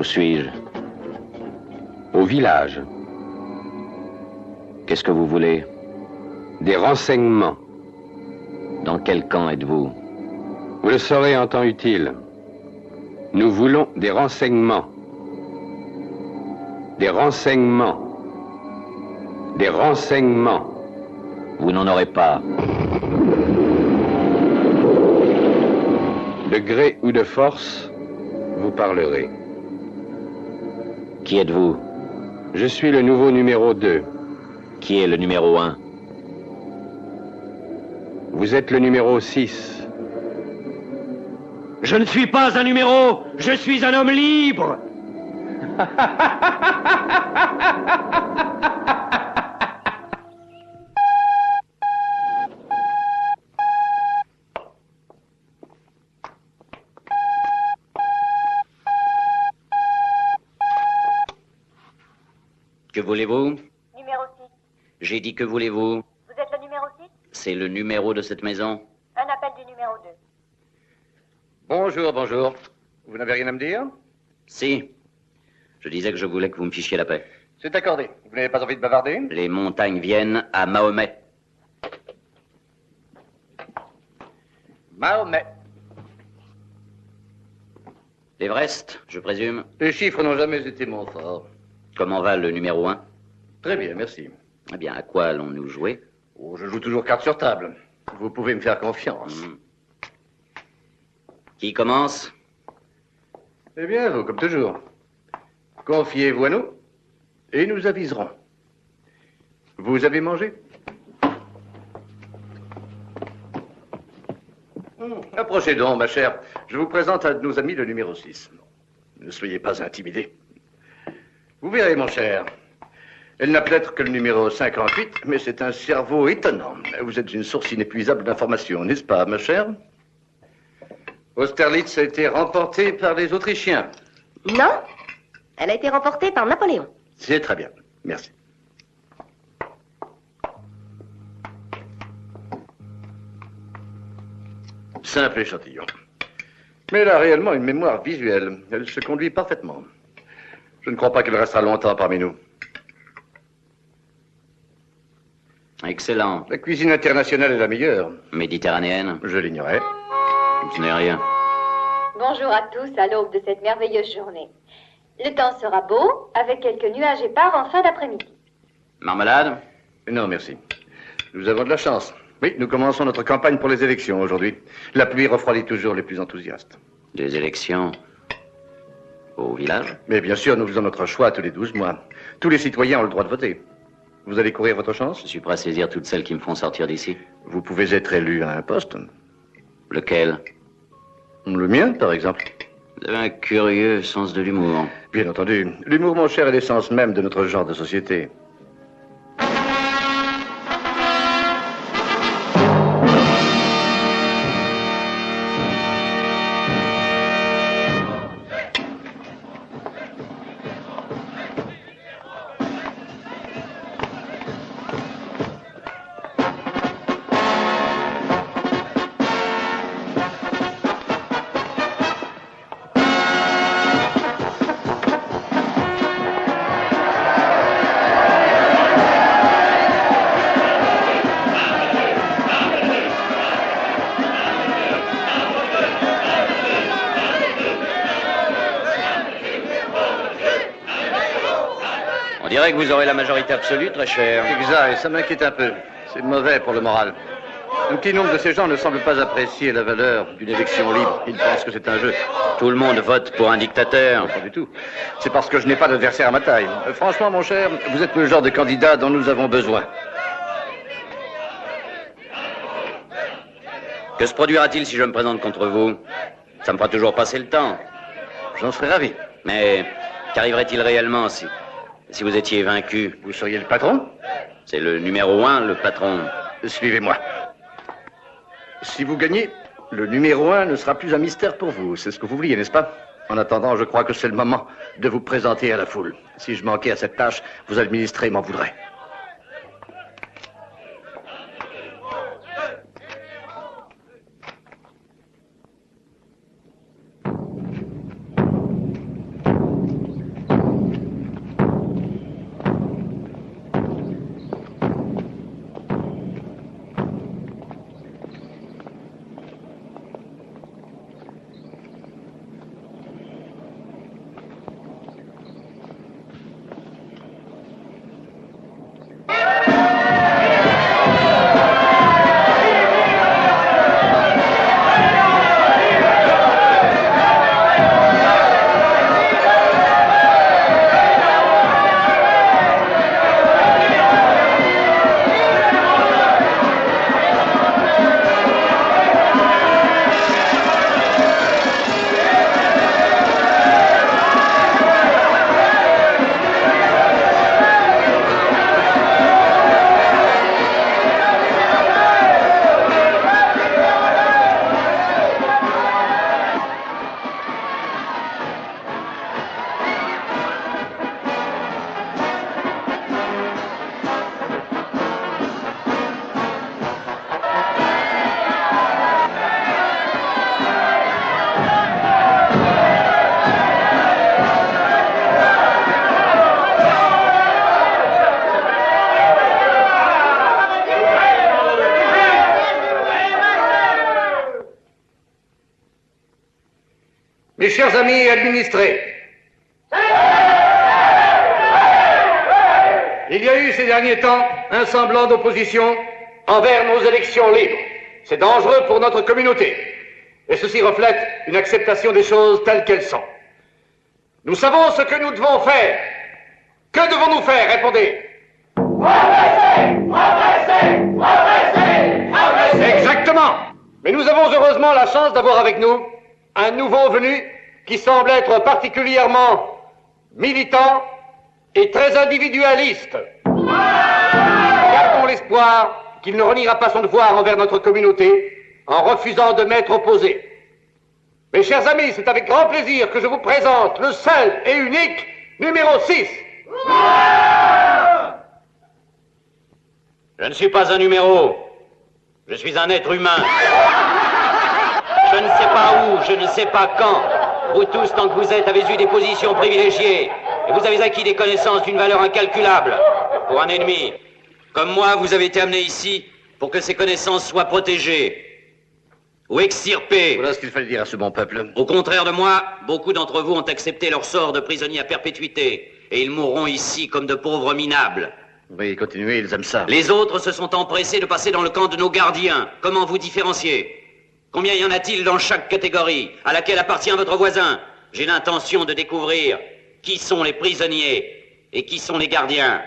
suis-je? Au village. Qu'est-ce que vous voulez? Des renseignements. Dans quel camp êtes-vous? Vous le saurez en temps utile. Nous voulons des renseignements. Des renseignements. Des renseignements. Vous n'en aurez pas. De gré ou de force, vous parlerez. Qui êtes-vous? Je suis le nouveau numéro 2. Qui est le numéro 1? Vous êtes le numéro 6. Je ne suis pas un numéro, je suis un homme libre. Que voulez-vous? Numéro 6. J'ai dit que voulez-vous? Vous êtes le numéro 6? C'est le numéro de cette maison. Un appel du numéro 2. Bonjour, bonjour. Vous n'avez rien à me dire? Si. Je disais que je voulais que vous me fichiez la paix. C'est accordé. Vous n'avez pas envie de bavarder? Les montagnes viennent à Mahomet. Mahomet. L'Everest, je présume. Les chiffres n'ont jamais été mon fort. Comment va le numéro 1? Très bien, merci. Eh bien, à quoi allons-nous jouer? Oh, je joue toujours carte sur table. Vous pouvez me faire confiance. Qui commence? Eh bien, vous, comme toujours. Confiez-vous à nous et nous aviserons. Vous avez mangé? Approchez donc, ma chère. Je vous présente un de nos amis, le numéro 6. Ne soyez pas intimidés. Vous verrez, mon cher. Elle n'a peut-être que le numéro 58, mais c'est un cerveau étonnant. Vous êtes une source inépuisable d'informations, n'est-ce pas, ma chère? Austerlitz a été remportée par les Autrichiens. Non, elle a été remportée par Napoléon. C'est très bien. Merci. Simple échantillon. Mais elle a réellement une mémoire visuelle. Elle se conduit parfaitement. Je ne crois pas qu'elle restera longtemps parmi nous. Excellent. La cuisine internationale est la meilleure. Méditerranéenne? Je l'ignorais. Ce n'est rien. Bonjour à tous à l'aube de cette merveilleuse journée. Le temps sera beau, avec quelques nuages épars en fin d'après-midi. Marmelade? Non, merci. Nous avons de la chance. Oui, nous commençons notre campagne pour les élections aujourd'hui. La pluie refroidit toujours les plus enthousiastes. Des élections au village? Mais bien sûr, nous faisons notre choix tous les 12 mois. Tous les citoyens ont le droit de voter. Vous allez courir votre chance? Je suis prêt à saisir toutes celles qui me font sortir d'ici. Vous pouvez être élu à un poste. Lequel? Le mien, par exemple. Vous avez un curieux sens de l'humour. Bien entendu. L'humour, mon cher, est l'essence même de notre genre de société. On dirait que vous aurez la majorité absolue, très cher. Exact, et ça m'inquiète un peu. C'est mauvais pour le moral. Un petit nombre de ces gens ne semblent pas apprécier la valeur d'une élection libre. Ils pensent que c'est un jeu. Tout le monde vote pour un dictateur. Pas du tout. C'est parce que je n'ai pas d'adversaire à ma taille. Franchement, mon cher, vous êtes le genre de candidat dont nous avons besoin. Que se produira-t-il si je me présente contre vous? Ça me fera toujours passer le temps. J'en serais ravi. Mais qu'arriverait-il réellement si vous étiez vaincu? Vous seriez le patron? C'est le numéro 1, le patron. Suivez-moi. Si vous gagnez, le numéro 1 ne sera plus un mystère pour vous. C'est ce que vous vouliez, n'est-ce pas? En attendant, je crois que c'est le moment de vous présenter à la foule. Si je manquais à cette tâche, vous administrez m'en voudrez. Mes chers amis administrés, il y a eu ces derniers temps un semblant d'opposition envers nos élections libres. C'est dangereux pour notre communauté. Et ceci reflète une acceptation des choses telles qu'elles sont. Nous savons ce que nous devons faire. Que devons-nous faire? Répondez. Exactement. Mais nous avons heureusement la chance d'avoir avec nous un nouveau venu qui semble être particulièrement militant et très individualiste. Gardons l'espoir qu'il ne reniera pas son devoir envers notre communauté en refusant de m'être opposé. Mes chers amis, c'est avec grand plaisir que je vous présente le seul et unique numéro 6. Je ne suis pas un numéro. Je suis un être humain. Je ne sais pas où, je ne sais pas quand. Vous tous, tant que vous êtes, avez eu des positions privilégiées. Et vous avez acquis des connaissances d'une valeur incalculable. Pour un ennemi. Comme moi, vous avez été amené ici pour que ces connaissances soient protégées. Ou extirpées. Voilà ce qu'il fallait dire à ce bon peuple. Au contraire de moi, beaucoup d'entre vous ont accepté leur sort de prisonniers à perpétuité. Et ils mourront ici comme de pauvres minables. Oui, continuez, ils aiment ça. Les autres se sont empressés de passer dans le camp de nos gardiens. Comment vous différencier? Combien y en a-t-il dans chaque catégorie? À laquelle appartient votre voisin? J'ai l'intention de découvrir qui sont les prisonniers et qui sont les gardiens.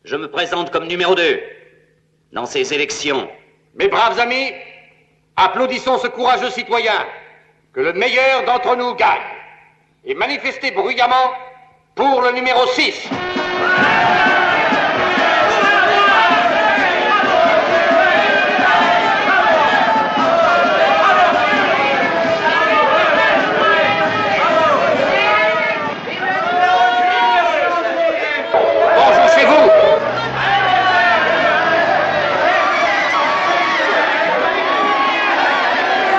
Je me présente comme numéro 2 dans ces élections. Mes braves amis, applaudissons ce courageux citoyen. Que le meilleur d'entre nous gagne. Et manifestez bruyamment pour le numéro 6. Bonjour chez vous.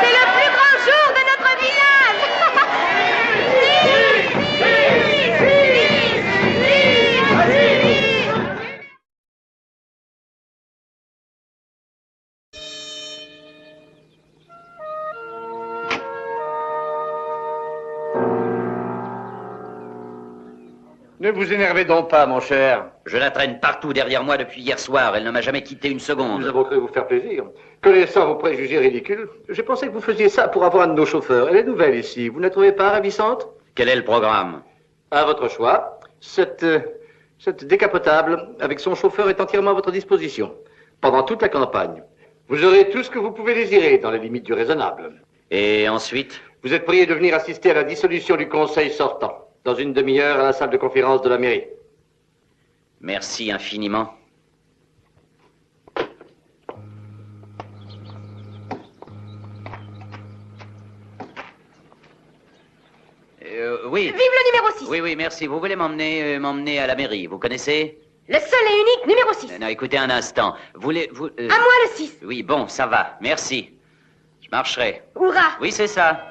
C'est le plus grand jour de notre village. Ne vous énervez donc pas, mon cher. Je la traîne partout derrière moi depuis hier soir. Elle ne m'a jamais quitté une seconde. Nous avons cru vous faire plaisir. Connaissant vos préjugés ridicules, j'ai pensé que vous faisiez ça pour avoir un de nos chauffeurs. Elle est nouvelle ici. Vous ne la trouvez pas ravissante? Quel est le programme? À votre choix. Cette décapotable, avec son chauffeur, est entièrement à votre disposition. Pendant toute la campagne. Vous aurez tout ce que vous pouvez désirer, dans les limites du raisonnable. Et ensuite? Vous êtes prié de venir assister à la dissolution du conseil sortant. Dans une demi-heure à la salle de conférence de la mairie. Merci infiniment. Oui. Vive le numéro 6. Oui, merci. Vous voulez m'emmener à la mairie, vous connaissez? Le seul et unique numéro 6. Non, écoutez un instant. À moi le 6. Oui, bon, ça va. Merci. Je marcherai. Hurrah. Oui, c'est ça.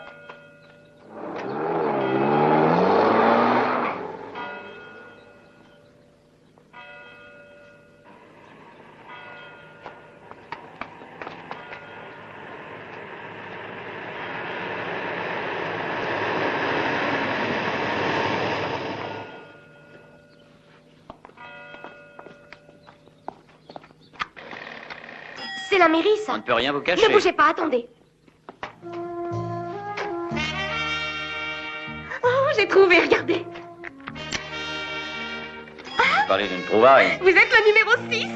C'est la mairie, ça. On ne peut rien vous cacher. Ne bougez pas, attendez. Oh, j'ai trouvé, regardez. Vous parlez d'une trouvaille. Vous êtes le numéro 6.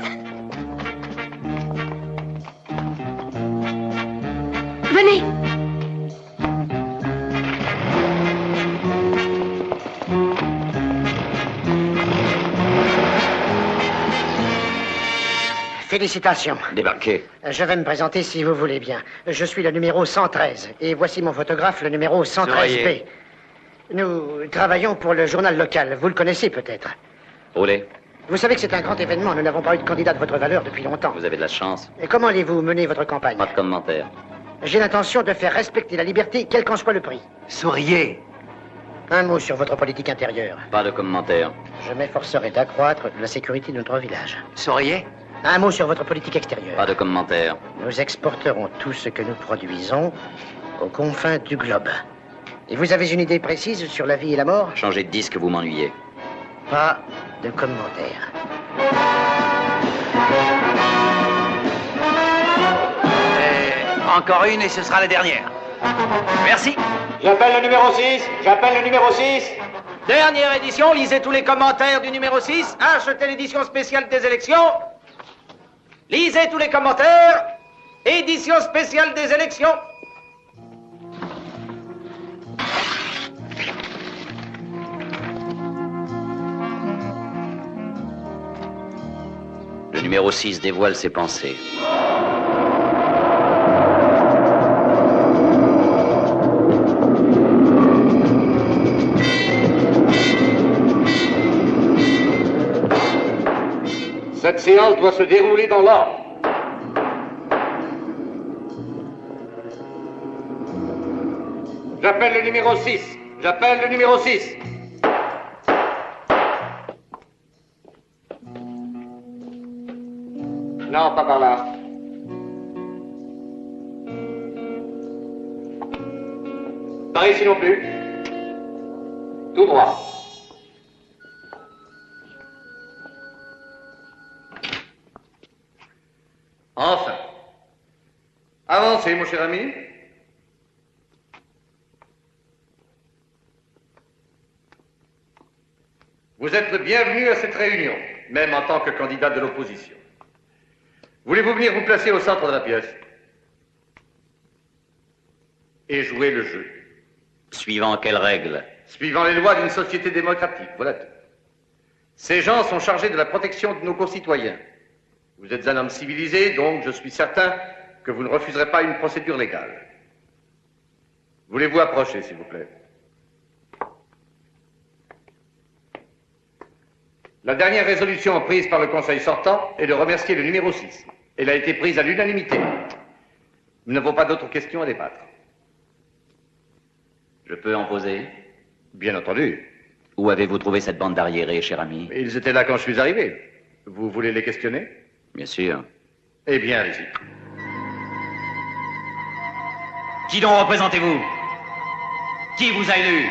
Venez. Félicitations. Débarquez. Je vais me présenter si vous voulez bien. Je suis le numéro 113 et voici mon photographe, le numéro 113B. Soyez. Nous travaillons pour le journal local. Vous le connaissez peut-être. Roulez. Vous savez que c'est un grand événement. Nous n'avons pas eu de candidat de votre valeur depuis longtemps. Vous avez de la chance. Et comment allez-vous mener votre campagne? Pas de commentaire. J'ai l'intention de faire respecter la liberté, quel qu'en soit le prix. Souriez. Un mot sur votre politique intérieure. Pas de commentaire. Je m'efforcerai d'accroître la sécurité de notre village. Souriez. Un mot sur votre politique extérieure. Pas de commentaire. Nous exporterons tout ce que nous produisons aux confins du globe. Et vous avez une idée précise sur la vie et la mort? Changez de disque, vous m'ennuyez. Pas de commentaires. Encore une et ce sera la dernière. Merci. J'appelle le numéro 6. J'appelle le numéro 6. Dernière édition, lisez tous les commentaires du numéro 6. Achetez l'édition spéciale des élections. Lisez tous les commentaires. Édition spéciale des élections. Le numéro 6 dévoile ses pensées. Cette séance doit se dérouler dans l'ordre. J'appelle le numéro 6. J'appelle le numéro 6. Non, pas par là. Par ici non plus. Tout droit. Enfin. Avancez, mon cher ami. Vous êtes le bienvenu à cette réunion, même en tant que candidat de l'opposition. Voulez-vous venir vous placer au centre de la pièce et jouer le jeu? Suivant quelles règles? Suivant les lois d'une société démocratique, voilà tout. Ces gens sont chargés de la protection de nos concitoyens. Vous êtes un homme civilisé, donc je suis certain que vous ne refuserez pas une procédure légale. Voulez-vous approcher, s'il vous plaît? La dernière résolution prise par le Conseil sortant est de remercier le numéro 6. Elle a été prise à l'unanimité. Nous n'avons pas d'autres questions à débattre. Je peux en poser? Bien entendu. Où avez-vous trouvé cette bande d'arriérés, cher ami? Ils étaient là quand je suis arrivé. Vous voulez les questionner? Bien sûr. Eh bien, allez-y. Qui donc représentez-vous? Qui vous a élu?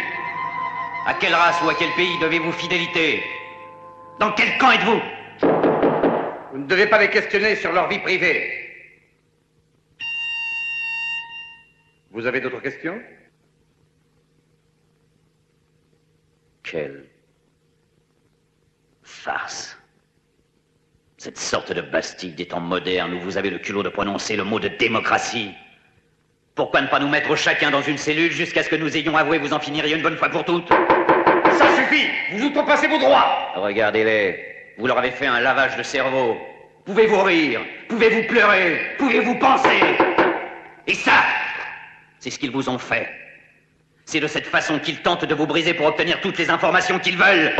À quelle race ou à quel pays devez-vous fidélité? Dans quel camp êtes-vous? Vous ne devez pas les questionner sur leur vie privée. Vous avez d'autres questions? Quelle farce. Cette sorte de Bastille des temps modernes où vous avez le culot de prononcer le mot de démocratie. Pourquoi ne pas nous mettre chacun dans une cellule jusqu'à ce que nous ayons avoué vous en finiriez une bonne fois pour toutes? Ça suffit! Vous outrepassez vos droits! Regardez-les. Vous leur avez fait un lavage de cerveau. Pouvez-vous rire? Pouvez-vous pleurer? Pouvez-vous penser? Et ça, c'est ce qu'ils vous ont fait. C'est de cette façon qu'ils tentent de vous briser pour obtenir toutes les informations qu'ils veulent.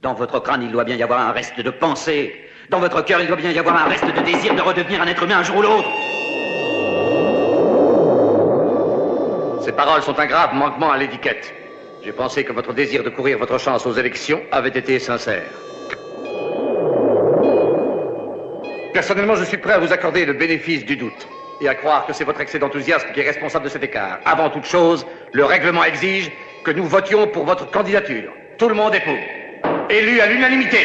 Dans votre crâne, il doit bien y avoir un reste de pensée. Dans votre cœur, il doit bien y avoir un reste de désir de redevenir un être humain un jour ou l'autre. Ces paroles sont un grave manquement à l'étiquette. J'ai pensé que votre désir de courir votre chance aux élections avait été sincère. Personnellement, je suis prêt à vous accorder le bénéfice du doute et à croire que c'est votre excès d'enthousiasme qui est responsable de cet écart. Avant toute chose, le règlement exige que nous votions pour votre candidature. Tout le monde est pour. Élu à l'unanimité.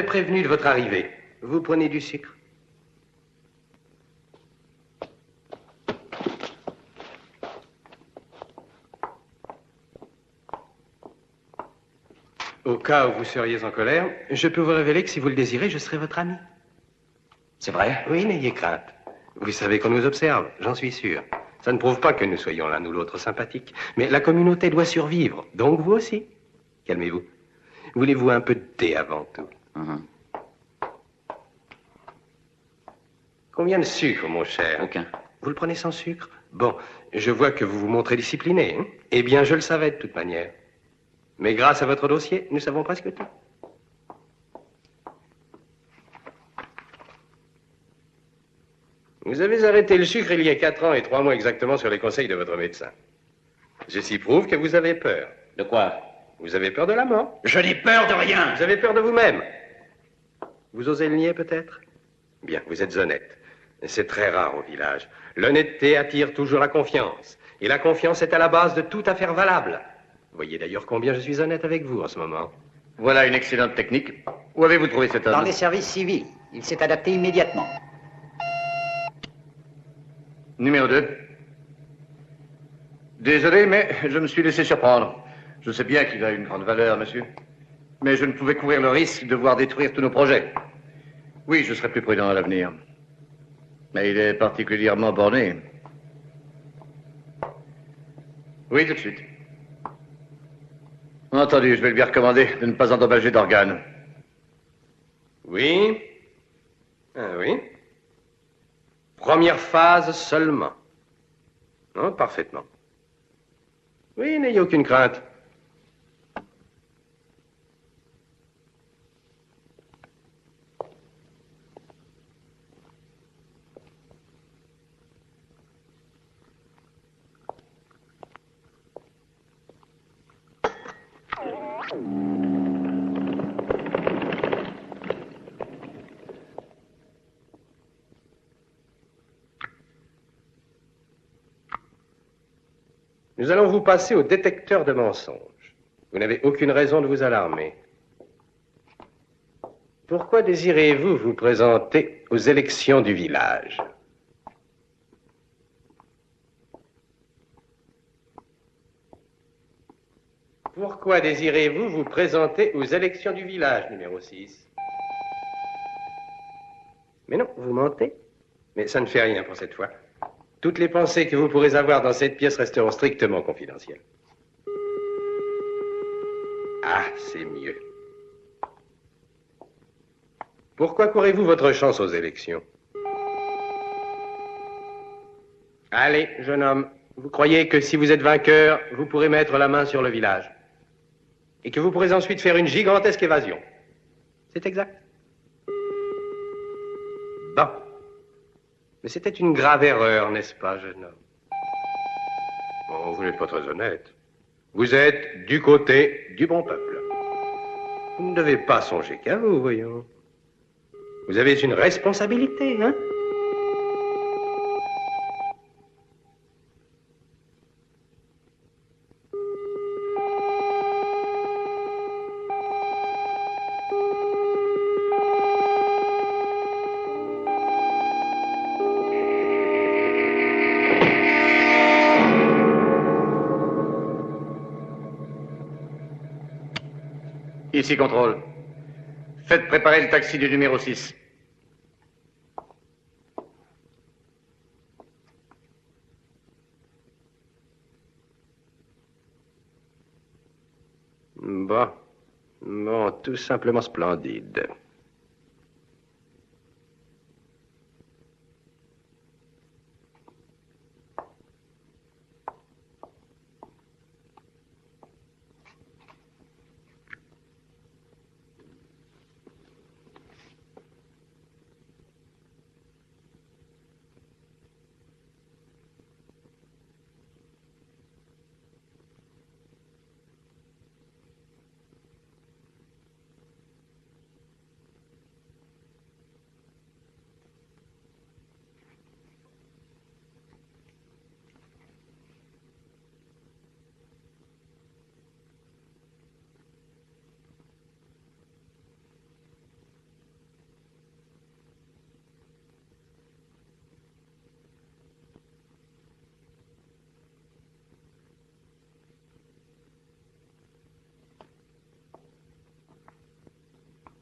Prévenu de votre arrivée. Vous prenez du sucre? Au cas où vous seriez en colère, je peux vous révéler que si vous le désirez, je serai votre ami. C'est vrai? Oui, n'ayez crainte. Vous savez qu'on nous observe, j'en suis sûr. Ça ne prouve pas que nous soyons l'un ou l'autre sympathiques. Mais la communauté doit survivre, donc vous aussi. Calmez-vous. Voulez-vous un peu de thé avant tout? Combien de sucre, mon cher? Aucun. Vous le prenez sans sucre? Bon, je vois que vous vous montrez discipliné. Hein? Eh bien, je le savais de toute manière. Mais grâce à votre dossier, nous savons presque tout. Vous avez arrêté le sucre il y a 4 ans et 3 mois exactement sur les conseils de votre médecin. Ceci prouve que vous avez peur. De quoi? Vous avez peur de la mort. Je n'ai peur de rien. Vous avez peur de vous-même. Vous osez le nier peut-être? Bien, vous êtes honnête. C'est très rare au village. L'honnêteté attire toujours la confiance. Et la confiance est à la base de toute affaire valable. Vous voyez d'ailleurs combien je suis honnête avec vous en ce moment. Voilà une excellente technique. Où avez-vous trouvé cet homme? Dans les services civils. Il s'est adapté immédiatement. Numéro 2. Désolé, mais je me suis laissé surprendre. Je sais bien qu'il a une grande valeur, monsieur. Mais je ne pouvais courir le risque de voir détruire tous nos projets. Oui, je serai plus prudent à l'avenir. Mais il est particulièrement borné. Oui, tout de suite. Entendu, je vais lui recommander de ne pas endommager d'organes. Oui? Ah oui? Première phase seulement. Non, parfaitement. Oui, n'ayez aucune crainte. Nous allons vous passer au détecteur de mensonges. Vous n'avez aucune raison de vous alarmer. Pourquoi désirez-vous vous présenter aux élections du village? Pourquoi désirez-vous vous présenter aux élections du village, numéro 6? Mais non, vous mentez. Mais ça ne fait rien pour cette fois. Toutes les pensées que vous pourrez avoir dans cette pièce resteront strictement confidentielles. Ah, c'est mieux. Pourquoi courez-vous votre chance aux élections? Allez, jeune homme, vous croyez que si vous êtes vainqueur, vous pourrez mettre la main sur le village et que vous pourrez ensuite faire une gigantesque évasion. C'est exact. Bon. Mais c'était une grave erreur, n'est-ce pas, jeune homme? Bon, vous n'êtes pas très honnête. Vous êtes du côté du bon peuple. Vous ne devez pas songer qu'à vous, voyons. Vous avez une responsabilité, hein? Ici, contrôle. Faites préparer le taxi du numéro 6. Bon, tout simplement splendide.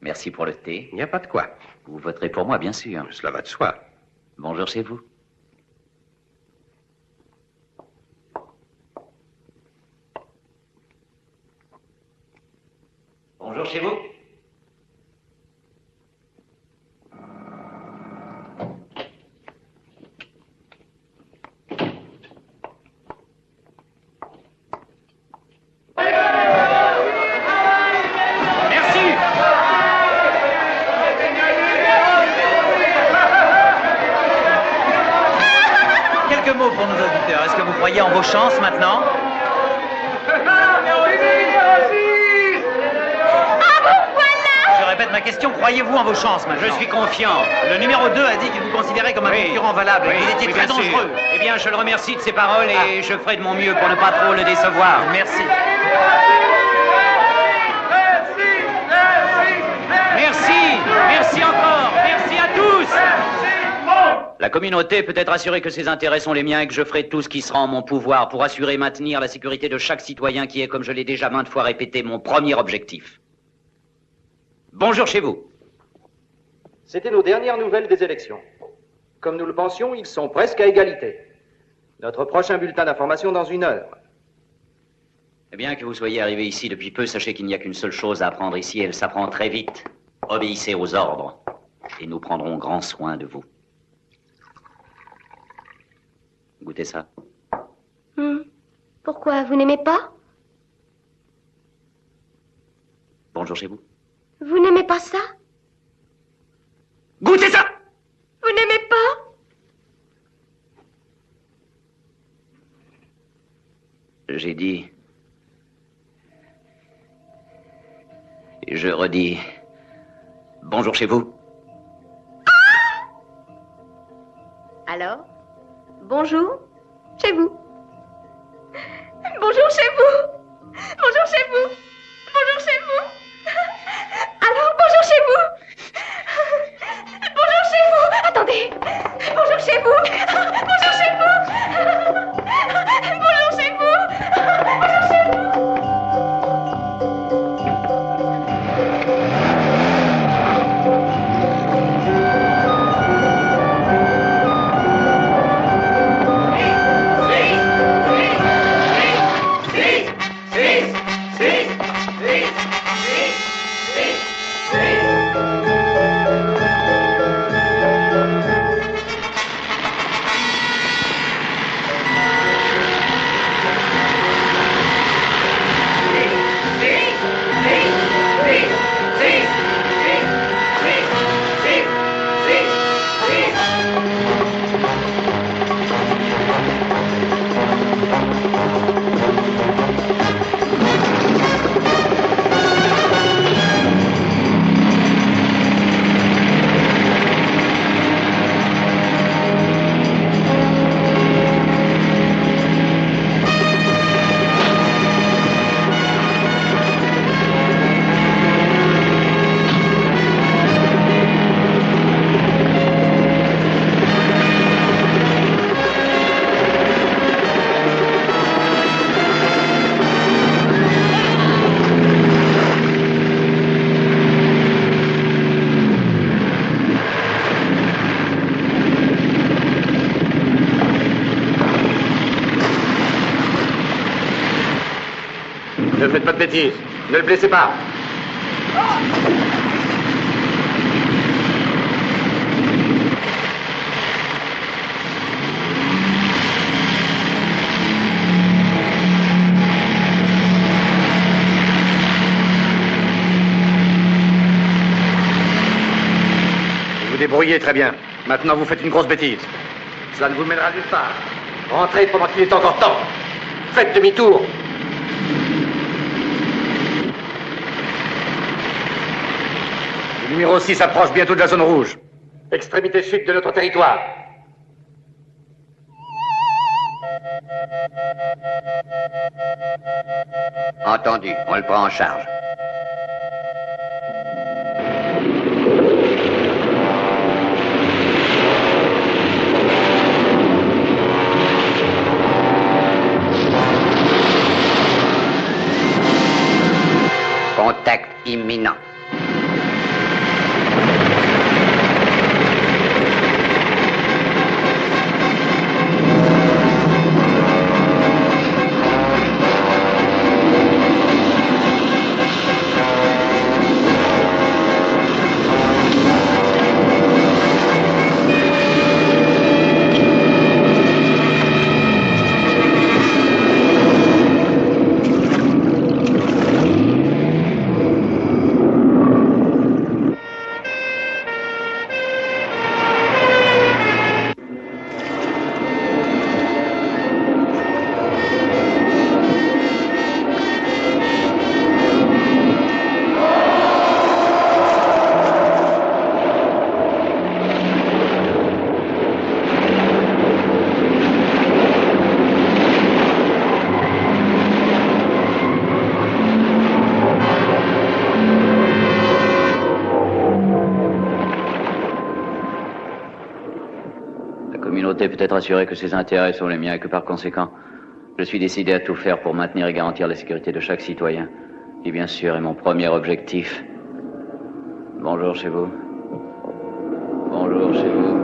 Merci pour le thé. Il n'y a pas de quoi. Vous voterez pour moi, bien sûr. Cela va de soi. Bonjour chez vous. Bonjour chez vous. quelques mots pour nos auditeurs. Est-ce que vous croyez en vos chances maintenant? Je répète ma question, croyez-vous en vos chances maintenant? Je suis confiant. Le numéro 2 a dit qu'il vous considérait comme un concurrent valable et que vous étiez très bien sûr. dangereux. Eh bien, je le remercie de ses paroles et je ferai de mon mieux pour ne pas trop le décevoir. Merci. Merci encore. Merci à tous. La communauté peut être assurée que ses intérêts sont les miens et que je ferai tout ce qui sera en mon pouvoir pour assurer et maintenir la sécurité de chaque citoyen qui est, comme je l'ai déjà maintes fois répété, mon premier objectif. Bonjour chez vous. C'était nos dernières nouvelles des élections. Comme nous le pensions, ils sont presque à égalité. Notre prochain bulletin d'information dans 1 heure. Eh bien que vous soyez arrivé ici depuis peu, sachez qu'il n'y a qu'une seule chose à apprendre ici, et elle s'apprend très vite. Obéissez aux ordres, et nous prendrons grand soin de vous. Goûtez ça. Pourquoi, vous n'aimez pas? Bonjour chez vous. Vous n'aimez pas ça? Goûtez ça! Vous n'aimez pas? J'ai dit... Et je redis... Bonjour chez vous. Alors? Bonjour chez vous. Bonjour chez vous. Bonjour chez vous. Bonjour chez vous. Alors, bonjour chez vous. Bonjour chez vous. Attendez. Bonjour chez vous. Bonjour chez vous. Bonjour chez vous. Bonjour chez vous. Ne faites pas de bêtises. Ne le blessez pas. Vous vous débrouillez très bien. Maintenant, vous faites une grosse bêtise. Cela ne vous mènera nulle part. Rentrez pendant qu'il est encore temps. Faites demi-tour. Le numéro 6 approche bientôt de la zone rouge. Extrémité sud de notre territoire. Entendu, on le prend en charge. Contact imminent. La communauté peut être assurée que ses intérêts sont les miens et que par conséquent, je suis décidé à tout faire pour maintenir et garantir la sécurité de chaque citoyen, qui bien sûr est mon premier objectif. Bonjour chez vous. Bonjour chez vous.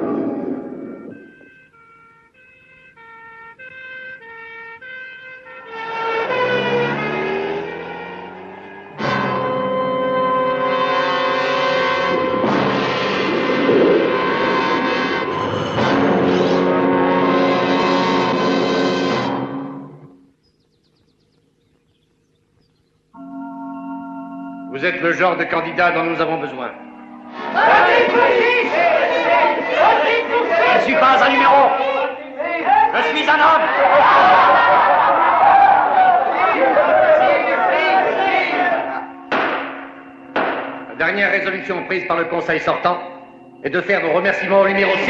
Vous êtes le genre de candidat dont nous avons besoin. Je ne suis pas un numéro. Je suis un homme. La dernière résolution prise par le Conseil sortant est de faire nos remerciements au numéro 6.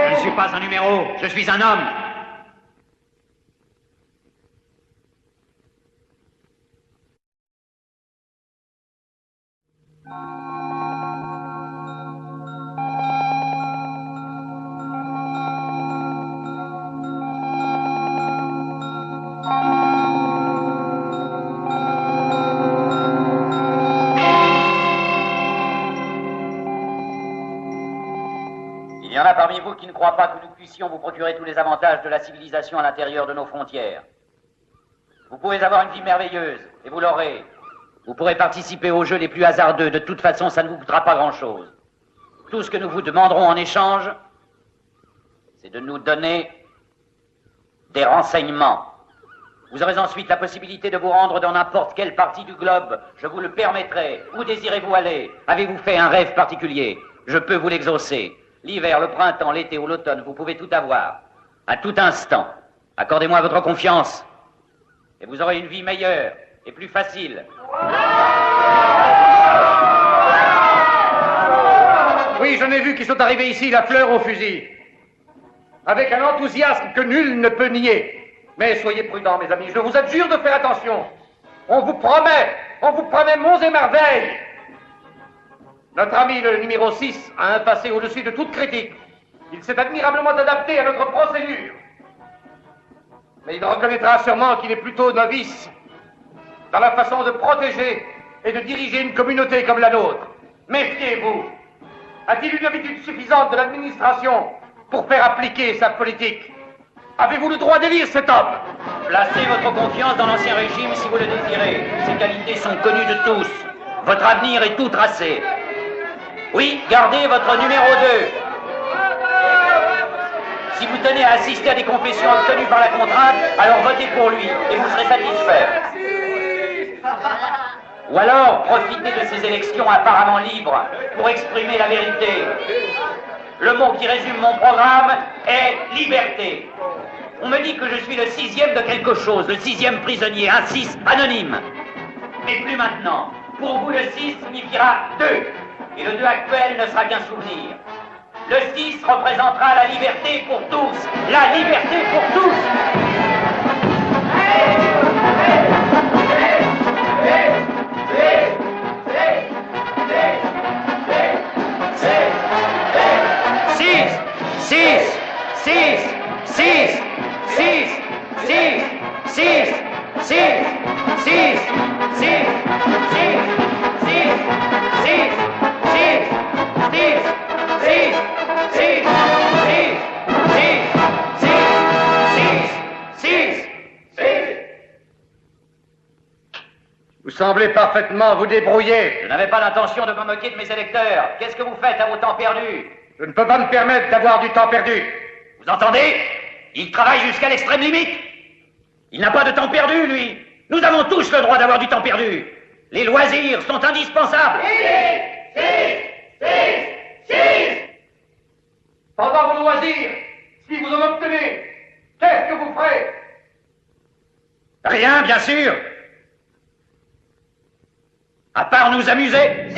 Je ne suis pas un numéro. Je suis un homme. Il y en a parmi vous qui ne croient pas que nous puissions vous procurer tous les avantages de la civilisation à l'intérieur de nos frontières. Vous pouvez avoir une vie merveilleuse, et vous l'aurez. Vous pourrez participer aux jeux les plus hasardeux. De toute façon, ça ne vous coûtera pas grand-chose. Tout ce que nous vous demanderons en échange, c'est de nous donner des renseignements. Vous aurez ensuite la possibilité de vous rendre dans n'importe quelle partie du globe. Je vous le permettrai. Où désirez-vous aller? Avez-vous fait un rêve particulier? Je peux vous l'exaucer. L'hiver, le printemps, l'été ou l'automne, vous pouvez tout avoir. À tout instant. Accordez-moi votre confiance. Et vous aurez une vie meilleure et plus facile. Oui, j'en ai vu qui sont arrivés ici, la fleur au fusil. Avec un enthousiasme que nul ne peut nier. Mais soyez prudents, mes amis, je vous adjure de faire attention. On vous promet monts et merveilles. Notre ami, le numéro 6, a un passé au-dessus de toute critique. Il s'est admirablement adapté à notre procédure. Mais il reconnaîtra sûrement qu'il est plutôt novice dans la façon de protéger et de diriger une communauté comme la nôtre. Méfiez-vous. A-t-il une habitude suffisante de l'administration pour faire appliquer sa politique? Avez-vous le droit d'élire cet homme? Placez votre confiance dans l'ancien régime si vous le désirez. Ses qualités sont connues de tous. Votre avenir est tout tracé. Oui, gardez votre numéro 2. Si vous tenez à assister à des confessions obtenues par la contrainte, alors votez pour lui et vous serez satisfait. Ou alors, profitez de ces élections apparemment libres pour exprimer la vérité. Le mot qui résume mon programme est liberté. On me dit que je suis le 6e de quelque chose, le 6e prisonnier, un 6 anonyme. Mais plus maintenant. Pour vous, le 6 signifiera 2. Et le 2 actuel ne sera qu'un souvenir. Le 6 représentera la liberté pour tous. La liberté pour tous. Vous semblez parfaitement vous débrouiller. Je n'avais pas l'intention de me moquer de mes électeurs. Qu'est-ce que vous faites à vos temps perdus? Je ne peux pas me permettre d'avoir du temps perdu. Vous entendez? Il travaille jusqu'à l'extrême limite. Il n'a pas de temps perdu, lui. Nous avons tous le droit d'avoir du temps perdu. Les loisirs sont indispensables. Pendant vos loisirs, si vous en obtenez, qu'est-ce que vous ferez? Rien, bien sûr. À part nous amuser.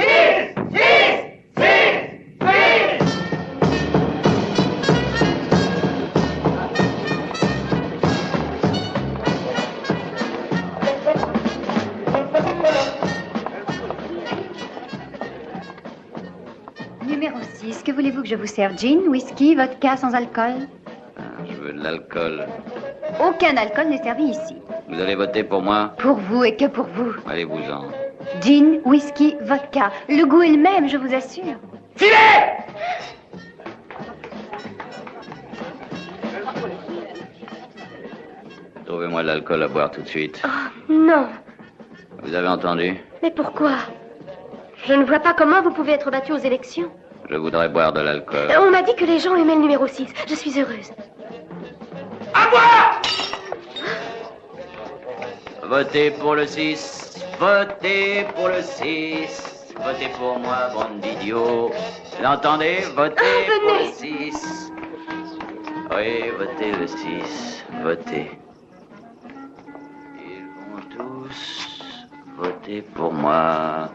que je vous serve gin, whisky, vodka sans alcool? Je veux de l'alcool. Aucun alcool n'est servi ici. Vous allez voter pour moi? Pour vous et que pour vous. Allez-vous-en. Gin, whisky, vodka. Le goût est le même, je vous assure. Filet! Trouvez-moi de l'alcool à boire tout de suite. Oh, non. Vous avez entendu? Mais pourquoi? Je ne vois pas comment vous pouvez être battu aux élections. Je voudrais boire de l'alcool. On m'a dit que les gens aimaient le numéro 6. Je suis heureuse. À moi! Votez pour le 6. Votez pour le 6. Votez pour moi, bande d'idiots. L'entendez? Votez pour le 6. Oui, votez le 6. Votez. Ils vont tous voter pour moi.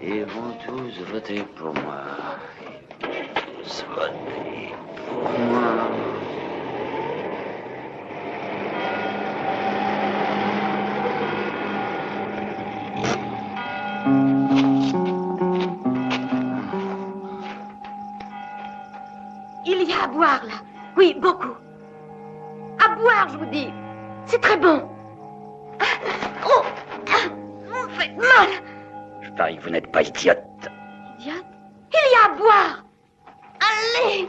Ils vont tous voter pour moi. Ils vont tous voter pour moi. Il y a à boire, là. Oui, beaucoup. À boire, je vous dis. C'est très bon. Oh, vous me faites mal. Je parie que vous n'êtes pas idiote. Idiote. Il y a à boire. Allez.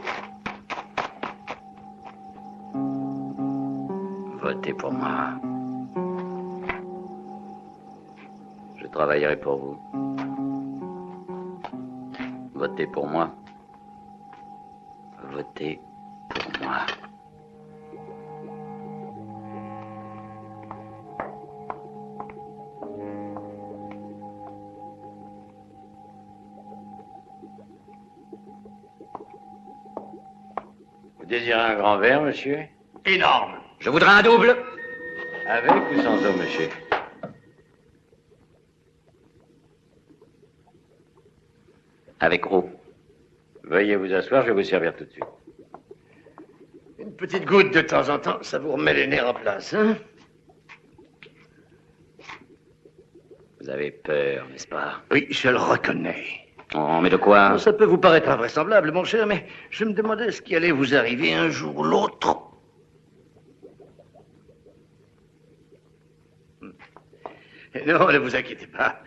Votez pour moi. Je travaillerai pour vous. Votez pour moi. Votez pour moi. Vous désirez un grand verre, monsieur? Énorme. Je voudrais un double. Avec ou sans eau, monsieur? Avec eau. Veuillez vous asseoir, je vais vous servir tout de suite. Une petite goutte de temps en temps, ça vous remet les nerfs en place, hein? Vous avez peur, n'est-ce pas? Oui, je le reconnais. Oh, mais de quoi? Ça peut vous paraître invraisemblable, mon cher, mais je me demandais ce qui allait vous arriver un jour ou l'autre. Non, ne vous inquiétez pas.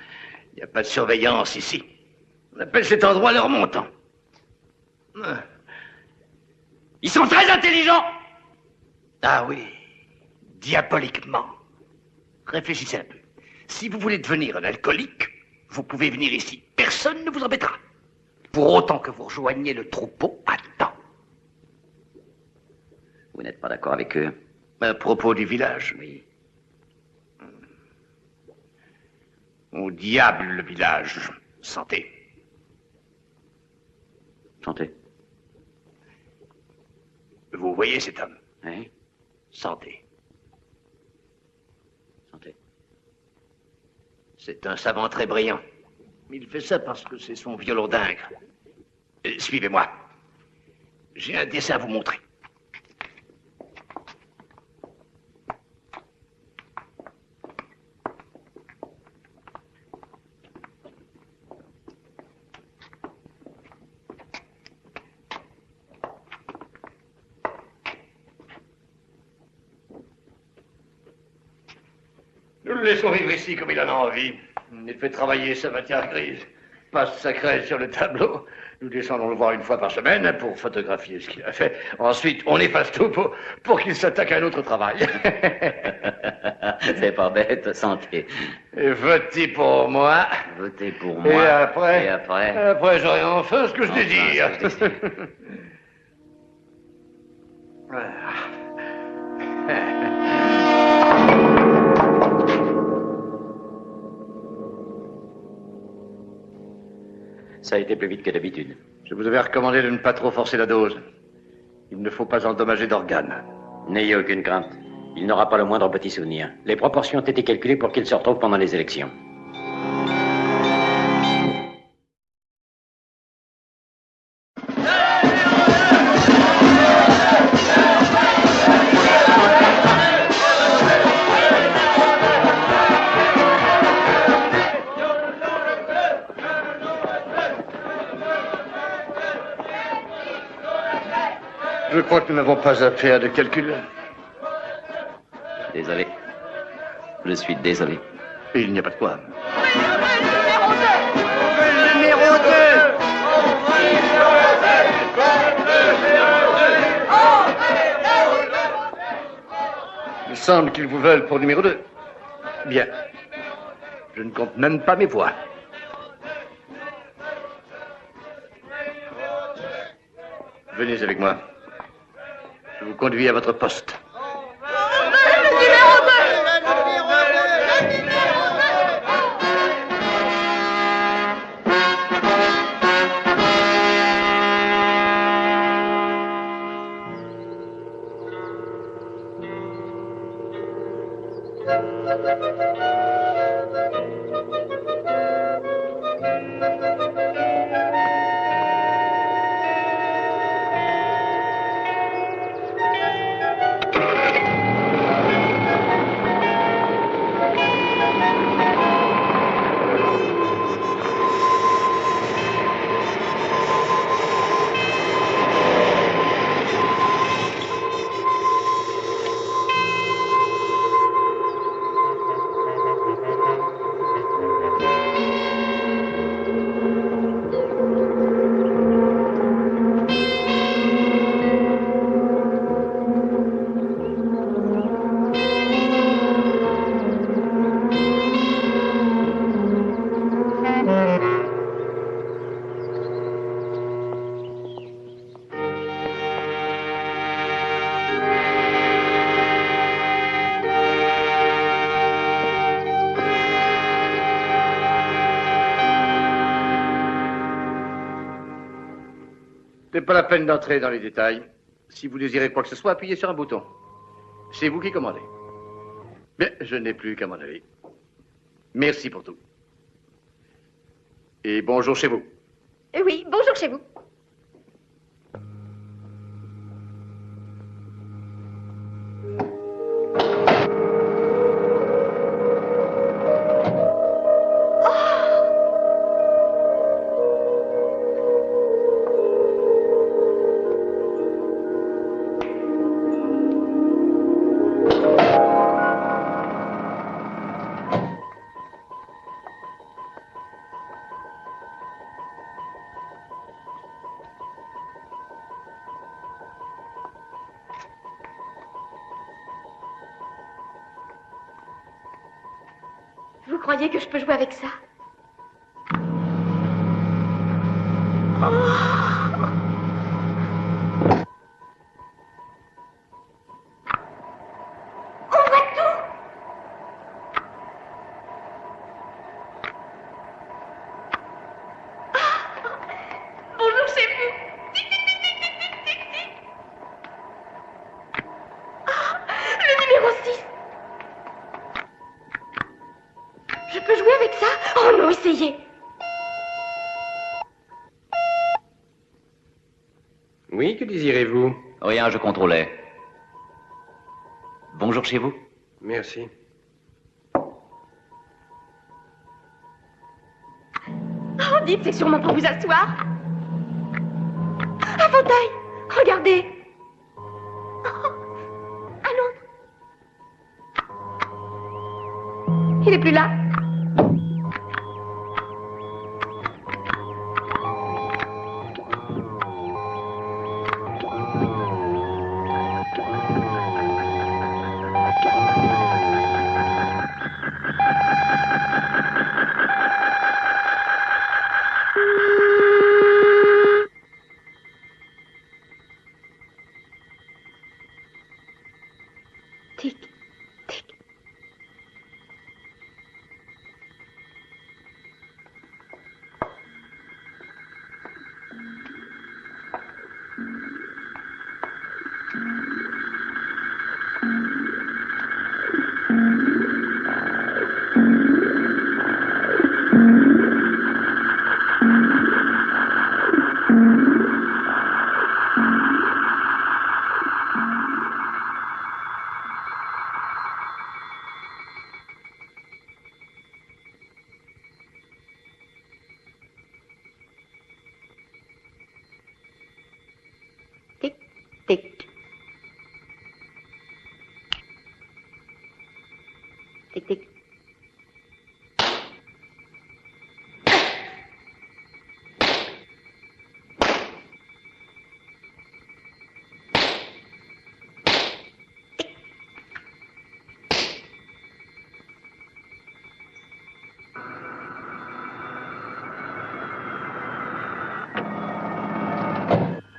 Il n'y a pas de surveillance ici. On appelle cet endroit le remontant. Ils sont très intelligents. Ah oui, diaboliquement. Réfléchissez un peu. Si vous voulez devenir un alcoolique, vous pouvez venir ici. Personne ne vous embêtera. Pour autant que vous rejoigniez le troupeau à temps. Vous n'êtes pas d'accord avec eux? À propos du village? Oui. Au diable, le village. Santé. Santé. Vous voyez cet homme? Hein? Santé. Santé. C'est un savant très brillant. Il fait ça parce que c'est son violon d'ingre. Suivez-moi. J'ai un dessin à vous montrer. Nous le laissons vivre ici comme il en a envie. Il fait travailler sa matière grise. Passe sa craie sur le tableau. Nous descendons le voir une fois par semaine pour photographier ce qu'il a fait. Ensuite, on efface tout pour qu'il s'attaque à un autre travail. C'est pas bête, santé. Et votez pour moi. Votez pour moi. Et après? Et après? Après, j'aurai enfin ce que je Enfin, désire. ce que je désire. Ça a été plus vite que d'habitude. Je vous avais recommandé de ne pas trop forcer la dose. Il ne faut pas endommager d'organes. N'ayez aucune crainte. Il n'aura pas le moindre petit souvenir. Les proportions ont été calculées pour qu'il se retrouve pendant les élections. Je crois que nous n'avons pas à faire de calcul. Désolé. Je suis désolé. Il n'y a pas de quoi. Numéro 2. Il semble qu'ils vous veulent pour numéro 2. Bien. Je ne compte même pas mes voix. Venez avec moi. Je vous conduis à votre poste. C'est pas la peine d'entrer dans les détails. Si vous désirez quoi que ce soit, appuyez sur un bouton. C'est vous qui commandez. Bien, je n'ai plus qu'à m'en aller. Merci pour tout. Et bonjour chez vous. Oui, bonjour chez vous. Vous croyez que je peux jouer avec ça? On voit tout. Bonjour chez vous. Le numéro 6. Je peux jouer avec ça? Oh non, essayez. Oui, que désirez-vous? Rien, je contrôlais. Bonjour chez vous. Merci. Oh, dites, c'est sûrement pour vous asseoir. Un fauteuil. Regardez. Oh, un autre. Il n'est plus là. Tic, tic. Tic, tic. Tic-tic.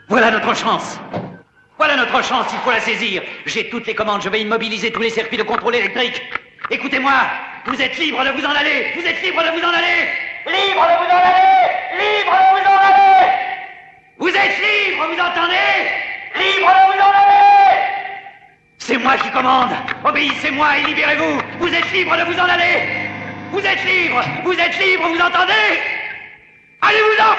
Voilà notre chance. Voilà notre chance, il faut la saisir. J'ai toutes les commandes, je vais immobiliser tous les circuits de contrôle électrique. Écoutez-moi, vous êtes libre de vous en aller. Vous êtes libre de vous en aller. Libre de vous en aller. Libre de vous en aller. Vous êtes libre, vous entendez? Libre de vous en aller. C'est moi qui commande. Obéissez-moi et libérez-vous. Vous êtes libre de vous en aller. Vous êtes libre. Vous êtes libre, vous entendez? Allez-vous-en.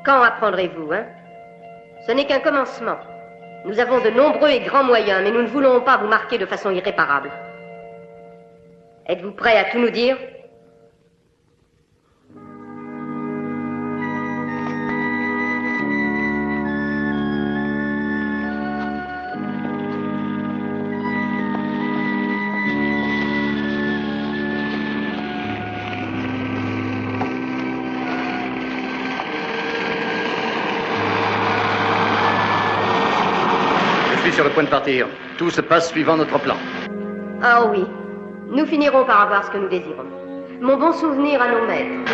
Quand apprendrez-vous, hein? Ce n'est qu'un commencement. Nous avons de nombreux et grands moyens, mais nous ne voulons pas vous marquer de façon irréparable. Êtes-vous prêt à tout nous dire? Sur le point de partir. Tout se passe suivant notre plan. Ah oui, nous finirons par avoir ce que nous désirons. Mon bon souvenir à nos maîtres.